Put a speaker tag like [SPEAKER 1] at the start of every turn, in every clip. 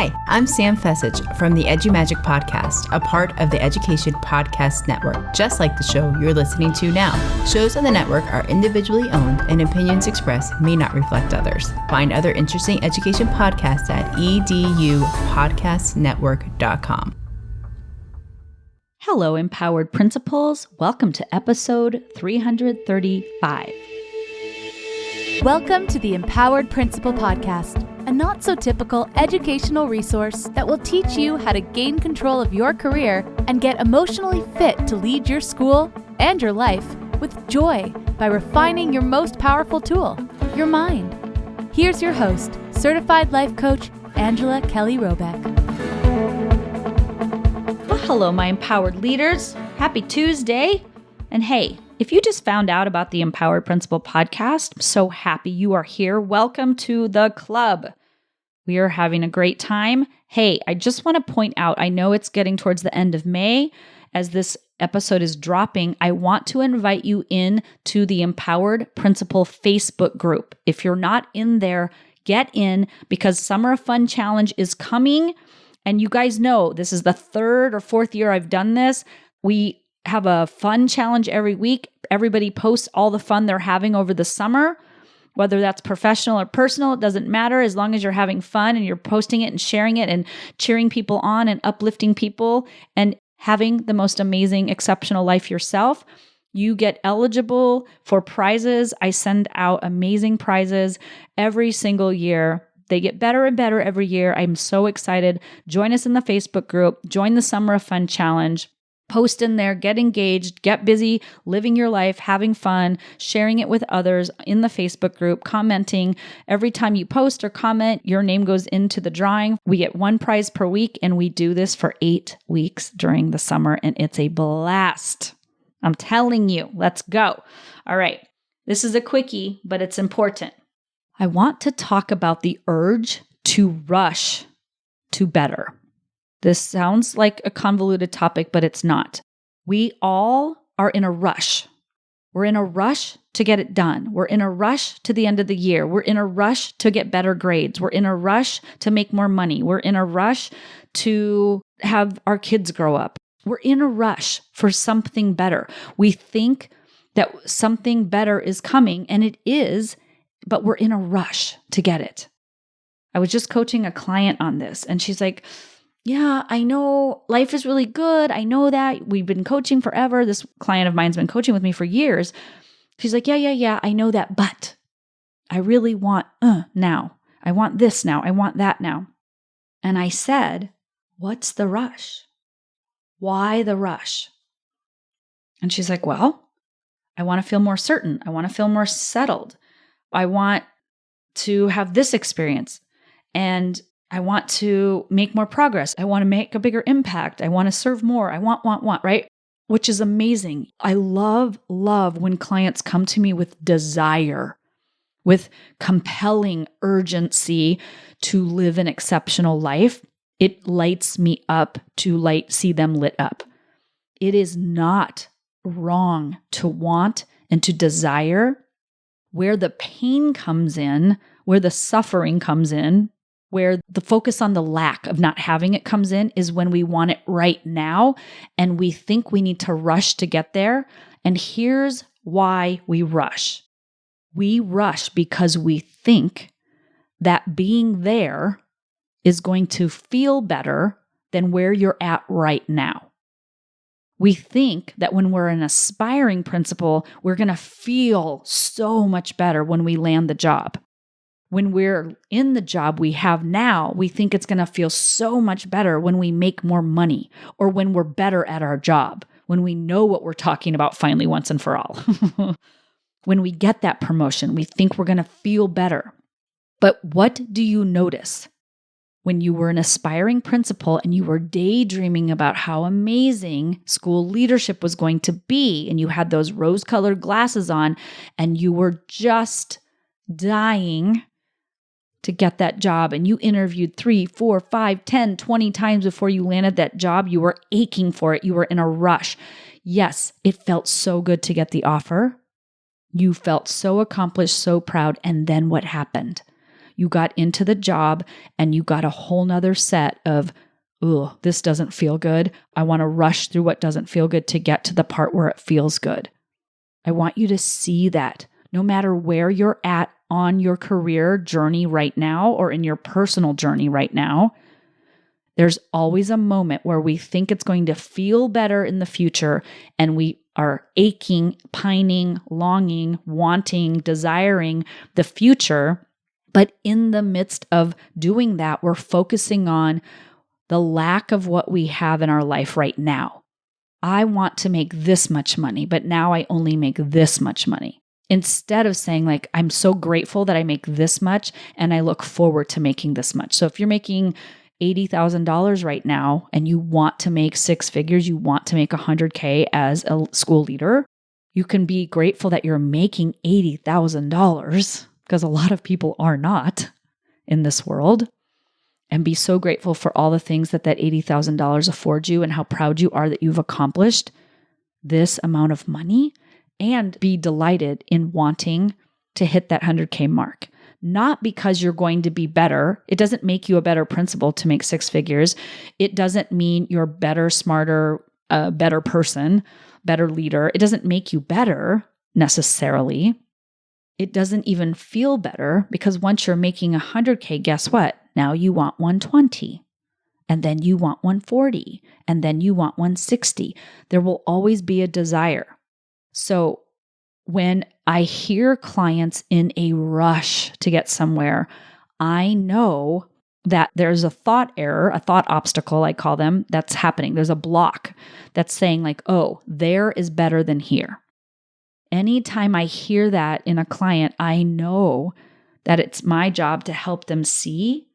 [SPEAKER 1] Hi, I'm Sam Fessich from the EduMagic Podcast, a part of the Education Podcast Network, just like the show you're listening to now. Shows on the network are individually owned and opinions expressed may not reflect others. Find other interesting education podcasts at edupodcastnetwork.com.
[SPEAKER 2] Hello, Empowered Principals. Welcome to episode 335.
[SPEAKER 3] Welcome to the Empowered Principal Podcast, a not-so-typical educational resource that will teach you how to gain control of your career and get emotionally fit to lead your school and your life with joy by refining your most powerful tool, your mind. Here's your host, Certified Life Coach, Angela Kelly Robeck.
[SPEAKER 2] Well, hello, my empowered leaders. Happy Tuesday. And hey, if you just found out about the Empowered Principal Podcast, I'm so happy you are here. Welcome to the club. We are having a great time. Hey, I just want to point out, I know it's getting towards the end of May. As this episode is dropping, I want to invite you in to the Empowered Principal Facebook group. If you're not in there, get in because Summer of Fun Challenge is coming. And you guys know this is the third or fourth year I've done this. We have a fun challenge every week. Everybody posts all the fun they're having over the summer, whether that's professional or personal, it doesn't matter as long as you're having fun and you're posting it and sharing it and cheering people on and uplifting people and having the most amazing, exceptional life yourself. You get eligible for prizes. I send out amazing prizes every single year. They get better and better every year. I'm so excited. Join us in the Facebook group. Join the Summer of Fun Challenge. Post in there, get engaged, get busy, living your life, having fun, sharing it with others in the Facebook group, commenting. Every time you post or comment, your name goes into the drawing. We get one prize per week, and we do this for 8 weeks during the summer, and it's a blast. I'm telling you, let's go. All right, this is a quickie, but it's important. I want to talk about the urge to rush to better. This sounds like a convoluted topic, but it's not. We all are in a rush. We're in a rush to get it done. We're in a rush to the end of the year. We're in a rush to get better grades. We're in a rush to make more money. We're in a rush to have our kids grow up. We're in a rush for something better. We think that something better is coming, and it is, but we're in a rush to get it. I was just coaching a client on this, and she's like, yeah, I know life is really good. I know that. We've been coaching forever. This client of mine's been coaching with me for years. She's like, yeah, I know that, but I really want now. I want this now. I want that now. And I said, what's the rush? Why the rush? And she's like, well, I want to feel more certain. I want to feel more settled. I want to have this experience. And I want to make more progress. I want to make a bigger impact. I want to serve more. I want, right? Which is amazing. I love when clients come to me with desire, with compelling urgency to live an exceptional life. It lights me up to see them lit up. It is not wrong to want and to desire. Where the pain comes in, where the suffering comes in, where the focus on the lack of not having it comes in is when we want it right now and we think we need to rush to get there. And here's why we rush. We rush because we think that being there is going to feel better than where you're at right now. We think that when we're an aspiring principal, we're going to feel so much better when we land the job. When we're in the job we have now, we think it's going to feel so much better when we make more money or when we're better at our job, when we know what we're talking about finally once and for all. When we get that promotion, we think we're going to feel better. But what do you notice? When you were an aspiring principal and you were daydreaming about how amazing school leadership was going to be, and you had those rose-colored glasses on, and you were just dying to get that job, and you interviewed 3, 4, 5, 10, 20 times before you landed that job. You were aching for it. You were in a rush. Yes, it felt so good to get the offer. You felt so accomplished, so proud. And then what happened? You got into the job and you got a whole nother set of, "Ugh, this doesn't feel good. I want to rush through what doesn't feel good to get to the part where it feels good." I want you to see that no matter where you're at on your career journey right now or in your personal journey right now, there's always a moment where we think it's going to feel better in the future and we are aching, pining, longing, wanting, desiring the future. But in the midst of doing that, we're focusing on the lack of what we have in our life right now. I want to make this much money, but now I only make this much money. Instead of saying like, I'm so grateful that I make this much and I look forward to making this much. So if you're making $80,000 right now and you want to make six figures, you want to make $100K as a school leader, you can be grateful that you're making $80,000 because a lot of people are not in this world, and be so grateful for all the things that $80,000 affords you and how proud you are that you've accomplished this amount of money, and be delighted in wanting to hit that 100K mark. Not because you're going to be better. It doesn't make you a better principal to make six figures. It doesn't mean you're better, smarter, better person, better leader. It doesn't make you better necessarily. It doesn't even feel better because once you're making 100K, guess what? Now you want 120, and then you want 140, and then you want 160. There will always be a desire. So when I hear clients in a rush to get somewhere, I know that there's a thought error, a thought obstacle, I call them, that's happening. There's a block that's saying like, oh, there is better than here. Anytime I hear that in a client, I know that it's my job to help them see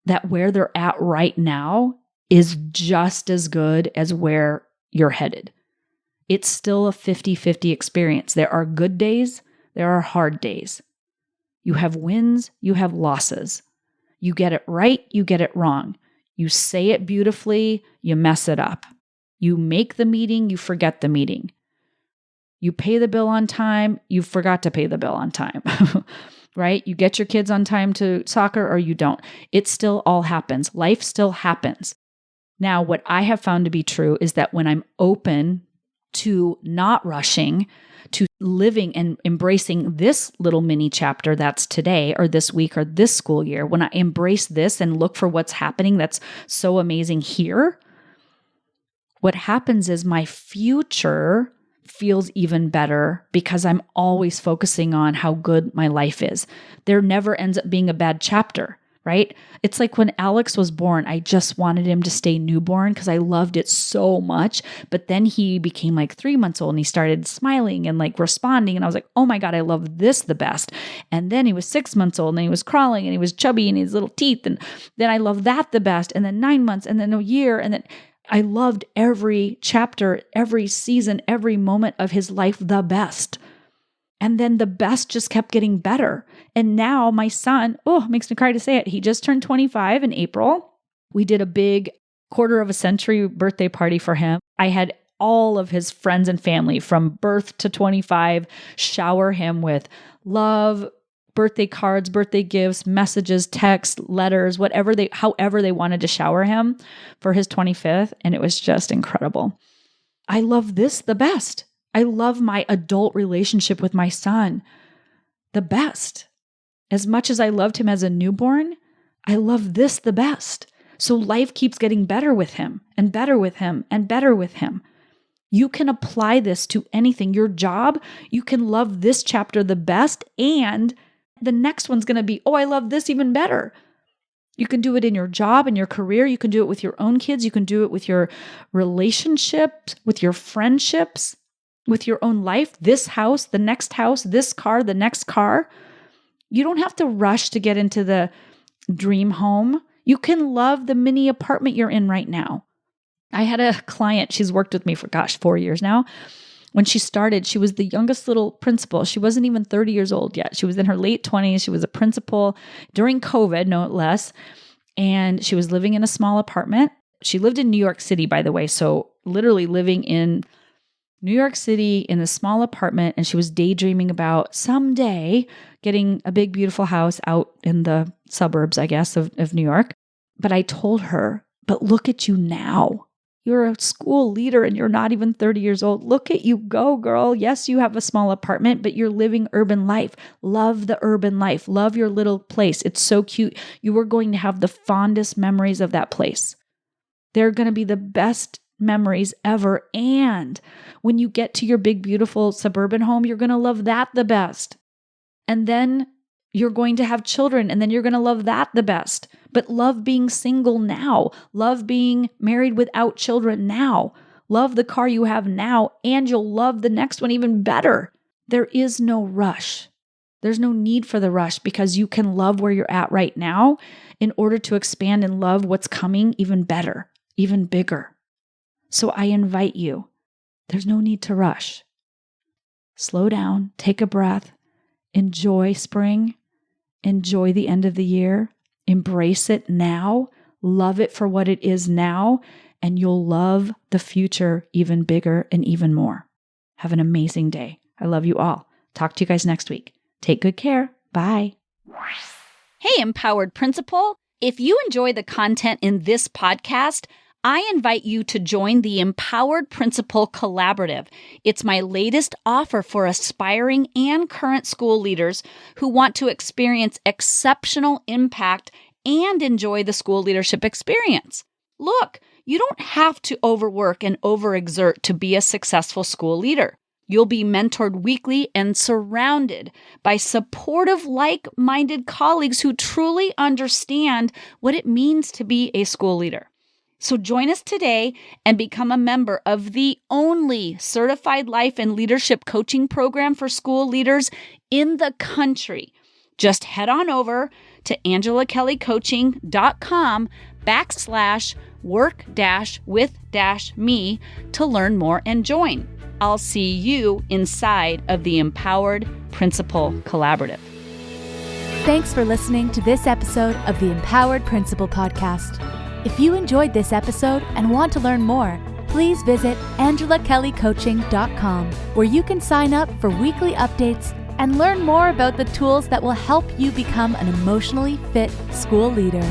[SPEAKER 2] that where they're at right now is just as good as where you're headed. It's still a 50-50 experience. There are good days, there are hard days. You have wins, you have losses. You get it right, you get it wrong. You say it beautifully, you mess it up. You make the meeting, you forget the meeting. You pay the bill on time, you forgot to pay the bill on time, right? You get your kids on time to soccer or you don't. It still all happens. Life still happens. Now, what I have found to be true is that when I'm open to not rushing, to living and embracing this little mini chapter that's today or this week or this school year, when I embrace this and look for what's happening that's so amazing here, what happens is my future feels even better because I'm always focusing on how good my life is. There never ends up being a bad chapter, right? It's like when Alex was born, I just wanted him to stay newborn because I loved it so much. But then he became like 3 months old and he started smiling and like responding. And I was like, oh my God, I love this the best. And then he was 6 months old and he was crawling and he was chubby and his little teeth. And then I love that the best. And then 9 months and then a year. And then I loved every chapter, every season, every moment of his life the best. And then the best just kept getting better. And now my son, it makes me cry to say it. He just turned 25 in April. We did a big 1/4-century birthday party for him. I had all of his friends and family from birth to 25 shower him with love, birthday cards, birthday gifts, messages, texts, letters, however they wanted to shower him for his 25th. And it was just incredible. I love this the best. I love my adult relationship with my son the best. As much as I loved him as a newborn, I love this the best. So life keeps getting better with him and better with him and better with him. You can apply this to anything. Your job, you can love this chapter the best, and the next one's going to be, I love this even better. You can do it in your job, in your career. You can do it with your own kids. You can do it with your relationships, with your friendships, with your own life, this house, this car, the next car. You don't have to rush to get into the dream home. You can love the mini apartment you're in right now. I had a client, she's worked with me for 4 years now. When she started, she was the youngest little principal. She wasn't even 30 years old yet. She was in her late 20s. She was a principal during COVID, no less. And she was living in a small apartment. She lived in New York City, by the way. So literally living in New York City in a small apartment. And she was daydreaming about someday getting a big, beautiful house out in the suburbs, I guess, of New York. But I told her, but look at you now. You're a school leader and you're not even 30 years old. Look at you go, girl. Yes, you have a small apartment, but you're living urban life. Love the urban life. Love your little place. It's so cute. You are going to have the fondest memories of that place. They're going to be the best memories ever. And when you get to your big, beautiful suburban home, you're going to love that the best. And then you're going to have children, and then you're going to love that the best. But love being single now. Love being married without children now. Love the car you have now, and you'll love the next one even better. There is no rush. There's no need for the rush because you can love where you're at right now in order to expand and love what's coming even better, even bigger. So I invite you, there's no need to rush. Slow down, take a breath, enjoy spring, enjoy the end of the year, embrace it now, love it for what it is now, and you'll love the future even bigger and even more. Have an amazing day. I love you all. Talk to you guys next week. Take good care. Bye. Hey, Empowered Principal. If you enjoy the content in this podcast, I invite you to join the Empowered Principal Collaborative. It's my latest offer for aspiring and current school leaders who want to experience exceptional impact and enjoy the school leadership experience. Look, you don't have to overwork and overexert to be a successful school leader. You'll be mentored weekly and surrounded by supportive, like-minded colleagues who truly understand what it means to be a school leader. So join us today and become a member of the only certified life and leadership coaching program for school leaders in the country. Just head on over to angelakellycoaching.com/work-with-me to learn more and join. I'll see you inside of the Empowered Principal Collaborative.
[SPEAKER 3] Thanks for listening to this episode of the Empowered Principal Podcast. If you enjoyed this episode and want to learn more, please visit angelakellycoaching.com, where you can sign up for weekly updates and learn more about the tools that will help you become an emotionally fit school leader.